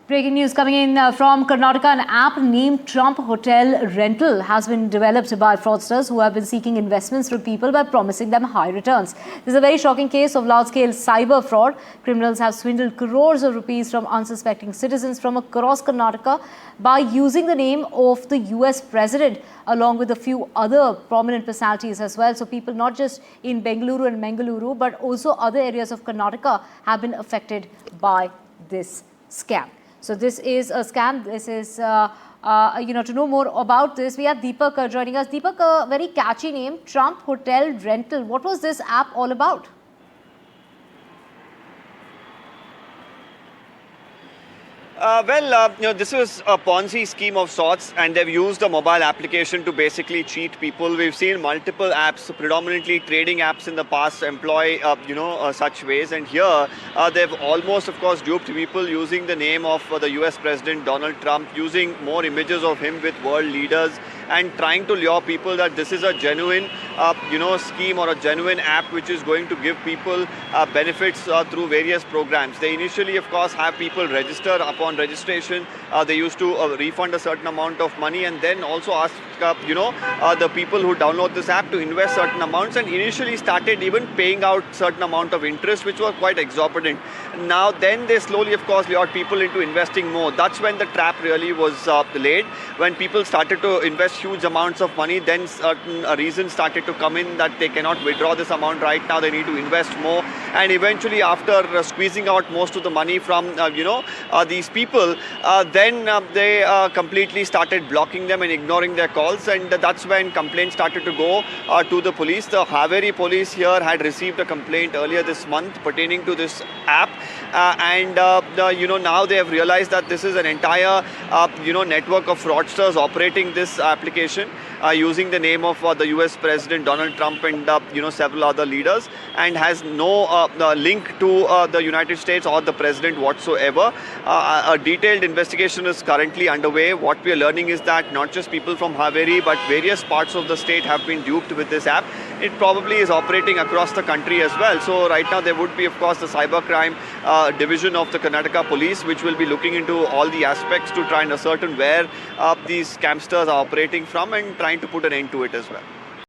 Breaking news coming in from Karnataka. An app named Trump Hotel Rental has been developed by fraudsters who have been seeking investments from people by promising them high returns. This is a very shocking case of large-scale cyber fraud. Criminals have swindled crores of rupees from unsuspecting citizens from across Karnataka by using the name of the US president along with a few other prominent personalities as well. So people not just in Bengaluru and Mangaluru but also other areas of Karnataka have been affected by this scam. So this is a scam. This is, to know more about this, we have Deepak joining us. Deepak, a very catchy name, Trump Hotel Rental. What was this app all about? This was a Ponzi scheme of sorts, and they've used a mobile application to basically cheat people. We've seen multiple apps, predominantly trading apps in the past, employ, such ways. And here, they've almost, of course, duped people using the name of the US President Donald Trump, using more images of him with world leaders, and trying to lure people that this is a genuine, scheme or a genuine app which is going to give people benefits through various programs. They initially, of course, have people register. Upon registration, they used to refund a certain amount of money, and then also ask, the people who download this app to invest certain amounts, and initially started even paying out certain amount of interest, which was quite exorbitant. Now, then they slowly, of course, lured people into investing more. That's when the trap really was laid. When people started to invest huge amounts of money, then certain reasons started to come in that they cannot withdraw this amount right now, they need to invest more. And eventually, after squeezing out most of the money from, these people, then they completely started blocking them and ignoring their calls. And that's when complaints started to go to the police. The Haveri police here had received a complaint earlier this month pertaining to this app. Now they have realized that this is an entire, network of fraudsters operating this application using the name of the US President Donald Trump and, several other leaders, and has no link to the United States or the president whatsoever. A detailed investigation is currently underway. What we are learning is that not just people from Haveri, but various parts of the state have been duped with this app. It probably is operating across the country as well. So right now there would be, of course, the cybercrime division of the Karnataka police, which will be looking into all the aspects to try and ascertain where these scamsters are operating from and trying to put an end to it as well.